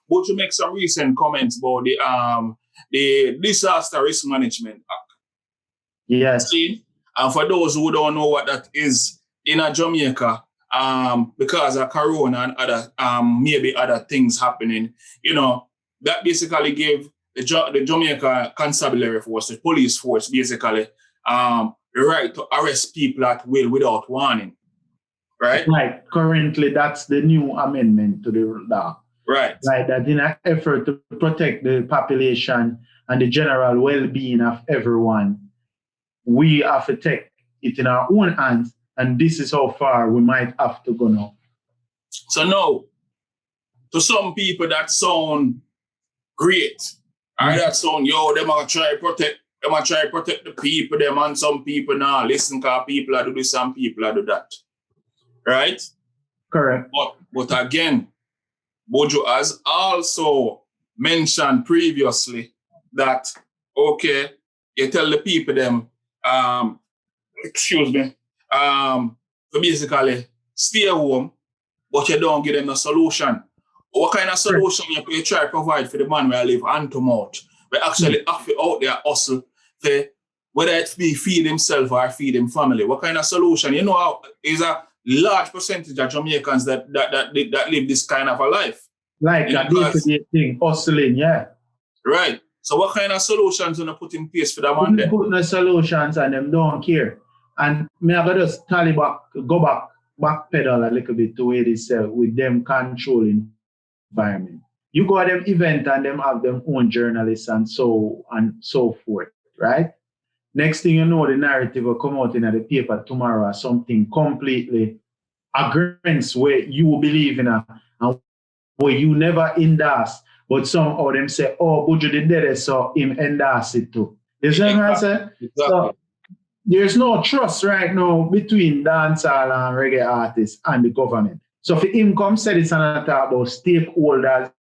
but you make some recent comments about the Disaster Risk Management Act. Yes. See? And for those who don't know what that is, in Jamaica, because of Corona and other maybe other things happening, that basically gave the Jamaica Constabulary Force, the police force, basically, the right to arrest people at will without warning. Right? Right. Currently, that's the new amendment to the law. Right. Right. That in an effort to protect the population and the general well-being of everyone, we have to take it in our own hands, and this is how far we might have to go now. So now, to some people that sound great, that sound, them are try to protect the people, them, and some people now listen because people are do this, some people are do that. Right? Correct. But again, Buju has also mentioned previously that, okay, you tell the people them, to basically stay home, but you don't give them a solution. What kind of solution you try to provide for the man where I live hand to mouth? We actually have to out there hustle for whether it be feed himself or feed him family. What kind of solution? You know how is a large percentage of Jamaicans that live this kind of a life. Like a day-to-day thing, hustling, yeah. Right. So what kind of solutions you put in place for that man there? Put no solutions and them don't care. And me I gotta just go backpedal a little bit to where they say with them controlling environment. You go to them event and them have them own journalists and so forth, right? Next thing you know, the narrative will come out in the paper tomorrow or something completely against where you believe in and where you never endorse. But some of them say, oh, Buju did it, so him endorse it too. You see what I say? Exactly. So there's no trust right now between dancehall and reggae artists and the government. So for him come say this and talk about stakeholders,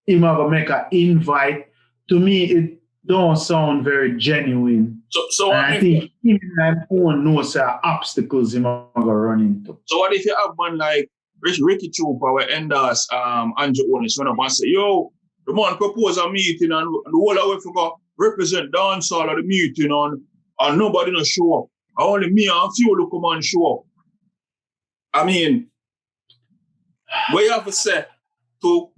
him have to make an invite. To me, it don't sound very genuine. So I think him and own knows obstacles him are going to run into. So what if you have one like Ricky Trooper where endorse Andrew Owens when I say, yo, the man propose a meeting and the whole of we forgot represent dancehall at the meeting and nobody no show up. Only me and a few local man show up. I mean, what you have to say to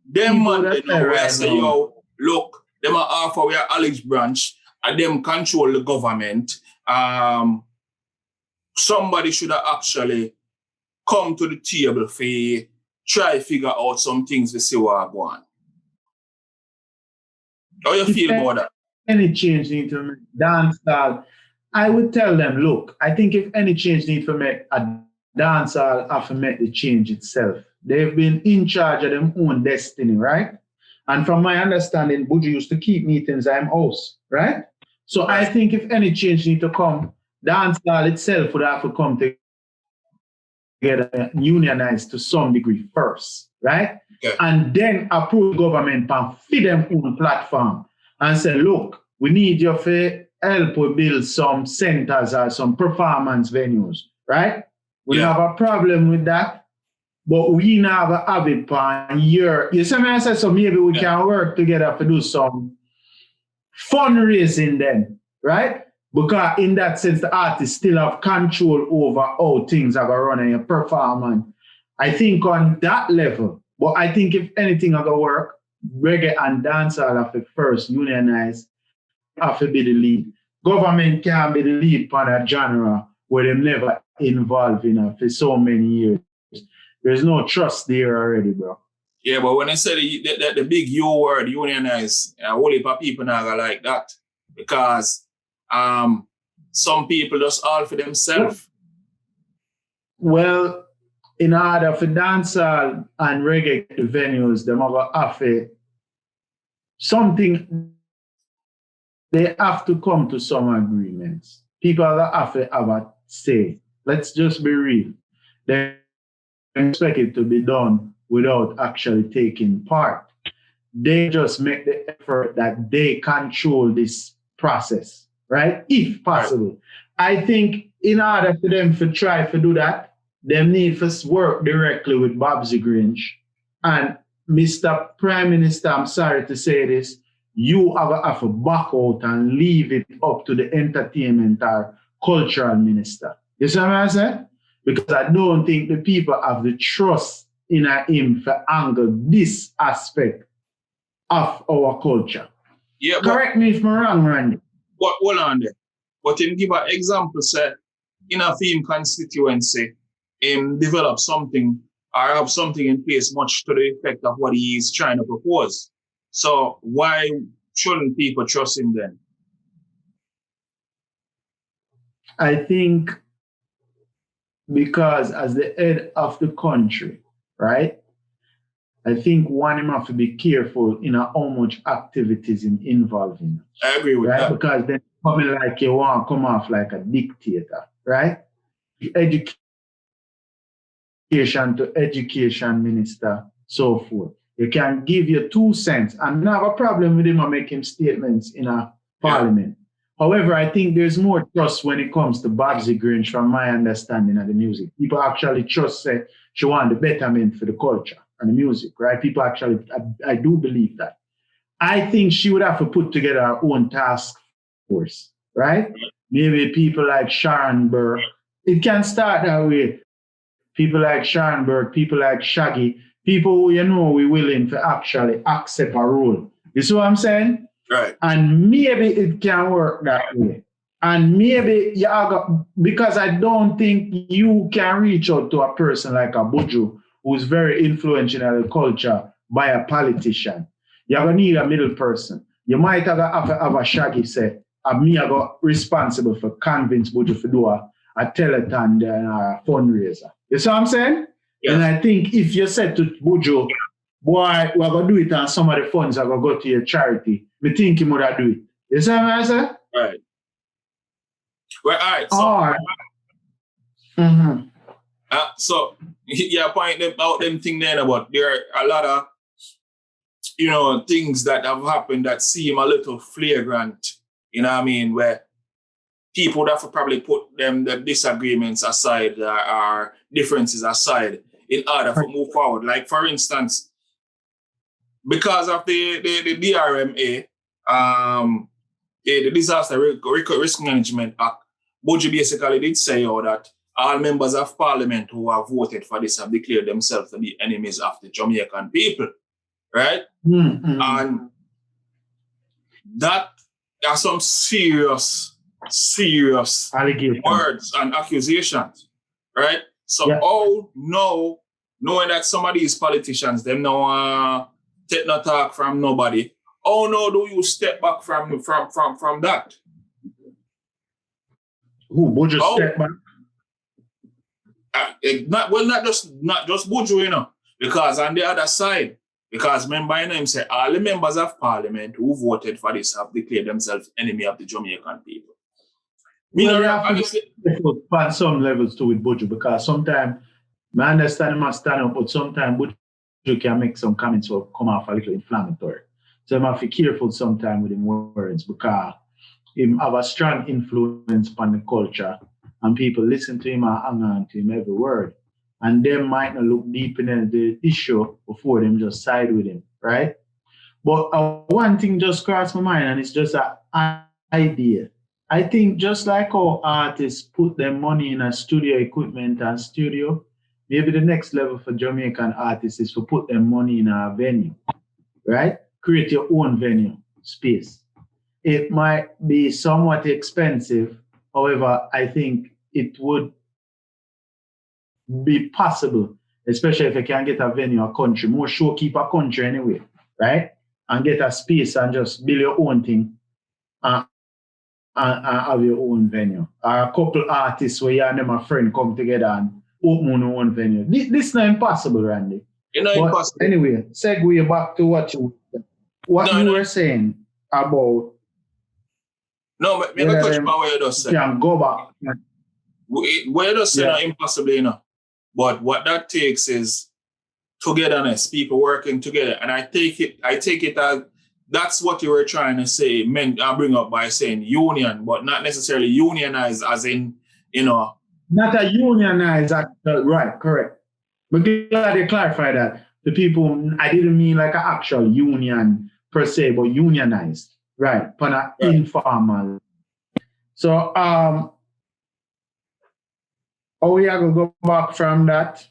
them man they know where I say, yo, look, them are offer we are Alex Branch and them control the government. Somebody should have actually come to the table for try figure out some things to see what I go on. How you feel about that? Any change need to make dancehall, I would tell them, look, I think if any change need to make a dancehall have to make the change itself. They've been in charge of their own destiny, right? And from my understanding, Buju used to keep meetings at his house, right? So I think if any change need to come, dancehall itself would have to come together, unionize to some degree first, right? Okay. And then approve government and feed them own platform and say, look, we need you to help we build some centers or some performance venues, right? We have a problem with that, but we never have it for a year. You see me, I said, so maybe we can work together to do some fundraising then, right? Because in that sense, the artists still have control over how things are going to run in your performance. I think on that level, but I think if anything are going to work, reggae and dancehall have to first unionize, have to be the lead. Government can't be the lead for that genre where they're never involved in for so many years. There's no trust there already, bro. Yeah, but when I say the big U word, unionize, a whole heap of people not gonna like that. Because some people just all for themselves. Well, in order for dancehall and reggae venues, they have to something, they have to come to some agreements. People have to have a say. Let's just be real. They expect it to be done without actually taking part. They just make the effort that they control this process, right? If possible. I think in order for them to try to do that, they need to work directly with Babsy Grange and Mr. Prime Minister, I'm sorry to say this, you have to back out and leave it up to the entertainment or cultural minister. You see what I'm saying? Because I don't think the people have the trust in him to angle this aspect of our culture. Yeah, correct me if I'm wrong, Randy. But hold on there. But in give an example, say, in a film constituency, develop something or have something in place much to the effect of what he is trying to propose. So why shouldn't people trust him then? I think because as the head of the country, right? I think one him have to be careful in how much activities him involved in. I agree with that. Because then coming like you want to come off like a dictator, right? Education to education minister, so forth. You can give your 2 cents and not have a problem with him making statements in a parliament. However, I think there's more trust when it comes to Babsy Grange from my understanding of the music. People actually trust say she want the betterment for the culture and the music, right? People actually, I do believe that. I think she would have to put together her own task force, right? Maybe people like Sharon Burke. It can start that way. People like Sharon Burke, people like Shaggy, people who we're willing to actually accept a role. You see what I'm saying? Right. And maybe it can work that way. And maybe because I don't think you can reach out to a person like a Buju who's very influential in the culture by a politician. You're going to need a middle person. You might have a Shaggy say, me I got responsible for convince Buju to do a telethon and a fundraiser. You see what I'm saying? Yes. And I think if you said to Buju, boy, we're going to do it and some of the funds are going to go to your charity, me think you would have do it. You see what I'm saying? Right. Well, all right. So, yeah, point about them thing there about there are a lot of, things that have happened that seem a little flagrant, you know what I mean, where people would have to probably put the disagreements aside or differences aside in order to move forward. Like, for instance, because of the DRMA, the Disaster Risk Management Act, Buju basically did say that all members of parliament who have voted for this have declared themselves to be enemies of the Jamaican people, right? Mm-hmm. And that are some serious words and accusations, right? So knowing that some of these politicians, them no take no talk from nobody, do you step back from that? Who Buju step back? Not just Buju, because on the other side, because remember him say all the members of parliament who voted for this have declared themselves enemy of the Jamaican people. On some levels too with Buju, because sometimes I understand him must stand up, but sometimes Buju can make some comments or come off a little inflammatory. So I must be careful sometimes with his words, because he have a strong influence on the culture and people listen to him and hang on to him every word. And they might not look deep in the issue before them just side with him, right? But one thing just crossed my mind, and it's just an idea. I think just like how artists put their money in a studio equipment and studio, maybe the next level for Jamaican artists is to put their money in a venue, right? Create your own venue space. It might be somewhat expensive. However, I think it would be possible, especially if you can get a venue, a country, more show keep a country anyway, right? And get a space and just build your own thing and have your own venue. Or a couple artists where you and them a friend come together and open your own venue. This is not impossible, Randy. Impossible. Anyway, segue back to what you were saying about. No, but maybe touch my way you just said. Can go back. Where you just say not impossible, But what that takes is togetherness, people working together. And I take it as that's what you were trying to say, bring up by saying union, but not necessarily unionize as in, Not a unionize, right, correct. But glad you clarify that. the people, I didn't mean like an actual union per se, but unionized, right? But not informal. So, we are going to go back from that.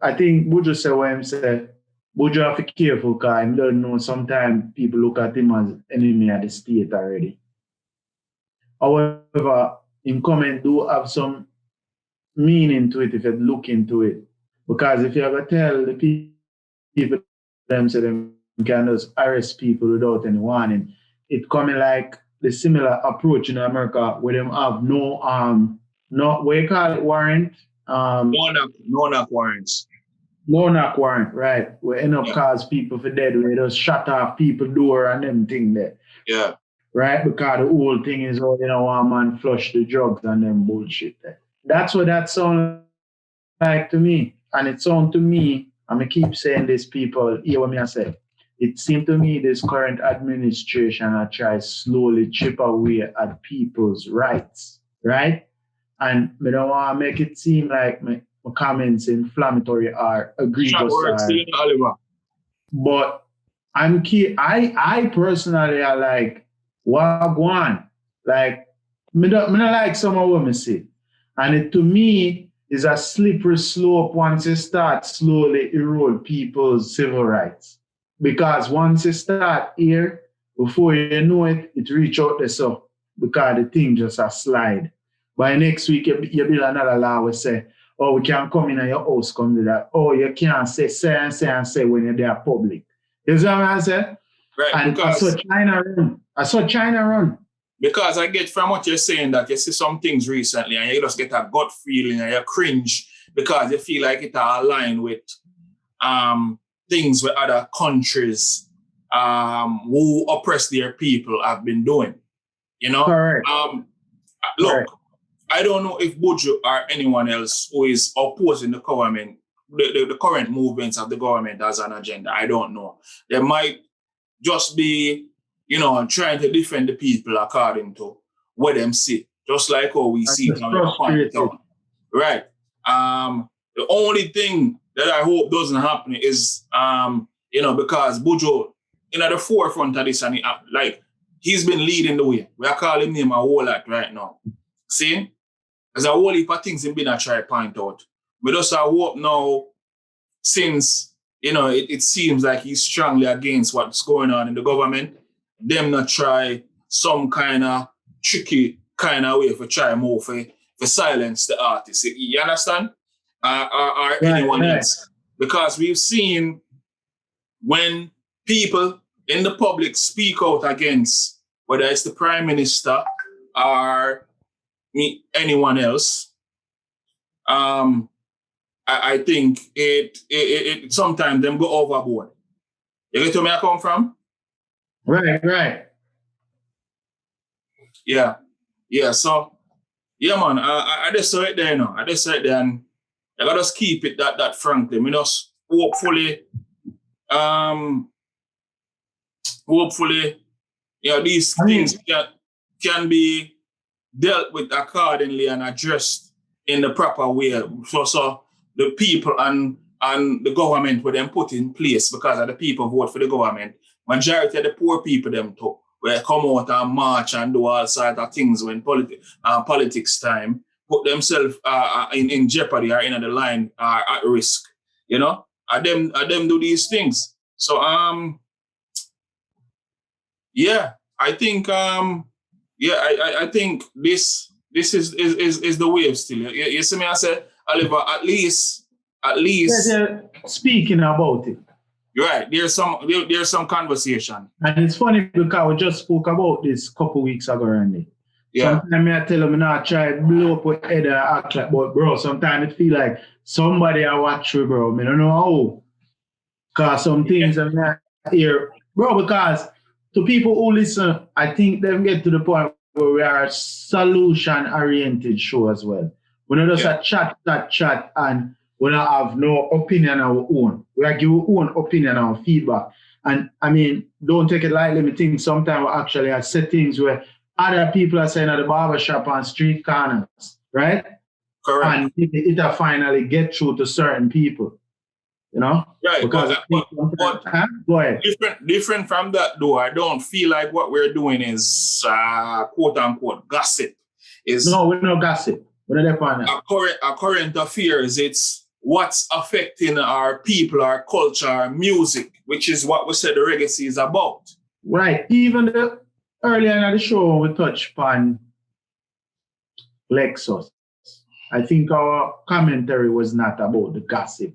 I think Buju said what him said. Buju have to be careful because I don't know, sometimes people look at him as enemy of the state already. However, in comment do have some meaning to it if you look into it. Because if you ever tell the people them say them can just arrest people without any warning, it coming like the similar approach in America where them have no what you call it, warrant? No knock warrants. No knock warrant, right. We end up cause people for dead. We just shut off people door and them thing there. Yeah. Right? Because the whole thing is, one man flush the drugs and them bullshit there. That's what that sounds like to me. And it sounds to me, I'm going to keep saying this, people, hear what I say. It seems to me this current administration are trying slowly chip away at people's rights, right? And I don't want to make it seem like my comments inflammatory or egregious. But I personally are like, wagwan. Like, I don't like some of what I see. And it to me is a slippery slope once you start slowly erode people's civil rights. Because once you start here, before you know it, it reach out there so because the thing just a slide. By next week, you build another law where say, oh, we can't come in at your house, come to that. Oh, you can't say when you're there public. You see what I'm saying? Right, and because I saw China run. Because I get from what you're saying that you see some things recently and you just get a gut feeling and you cringe because you feel like it are aligned with things where other countries who oppress their people have been doing. You know? Correct. Look, Correct. I don't know if Buju or anyone else who is opposing the government, the current movements of the government as an agenda. I don't know. They might just be, trying to defend the people according to what them see. Just like how we see now. Right. The only thing that I hope doesn't happen is, because Buju, at the forefront of this, and he's been leading the way. We are calling him a whole lot right now. See? There's a whole heap of things he's been trying to point out. But just I hope now, since, it seems like he's strongly against what's going on in the government, them not try some kind of tricky kind of way for try more for silence the artist. You understand? Or anyone else. Because we've seen when people in the public speak out against, whether it's the Prime Minister or anyone else, I think it sometimes them go overboard. You get where I come from? Right. Yeah. So, yeah, man. I just saw it there now. I just saw it there, and I gotta just keep it that frankly. We just hopefully, these things can be dealt with accordingly and addressed in the proper way. So the people and the government were then put in place because of the people vote for the government. Majority of the poor people them too will come out and march and do all sorts of things when politics time, put themselves in jeopardy or in the line at risk. And them do these things. So I think I think this is the wave still. You see me? I said, Oliver, at least. Speaking about it. Right. There's some conversation. And it's funny because we just spoke about this a couple weeks ago, Randy. Yeah. Sometimes I tell them not try to blow up with head and act like, but bro, sometimes it feel like somebody I watch you, bro. I don't know how. Because some things I'm not here. Bro, because to people who listen, I think they get to the point where we are a solution-oriented show as well. We're not just a chat, and we don't have no opinion of our own. We are give our own opinion and feedback. And I mean, don't take it lightly. I think sometimes we actually have settings where other people are saying at the barbershop and street corners, right? Correct. And it finally get through to certain people. you know? Right, Because go ahead. different from that though. I don't feel like what we're doing is quote unquote gossip. No, we're not gossip. We're not on that. Our current affairs. It's what's affecting our people, our culture, our music, which is what we said the Reggaecy is about. Right. Even earlier in the show, we touched upon Lexus. I think our commentary was not about the gossip.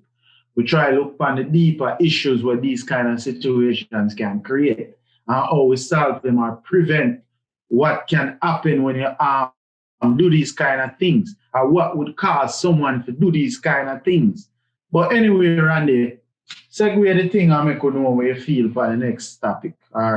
We try to look upon the deeper issues where these kind of situations can create and how we solve them or prevent what can happen when you do these kind of things, or what would cause someone to do these kind of things. But anyway, Randy, segue the thing I make you know where you feel for the next topic. All right.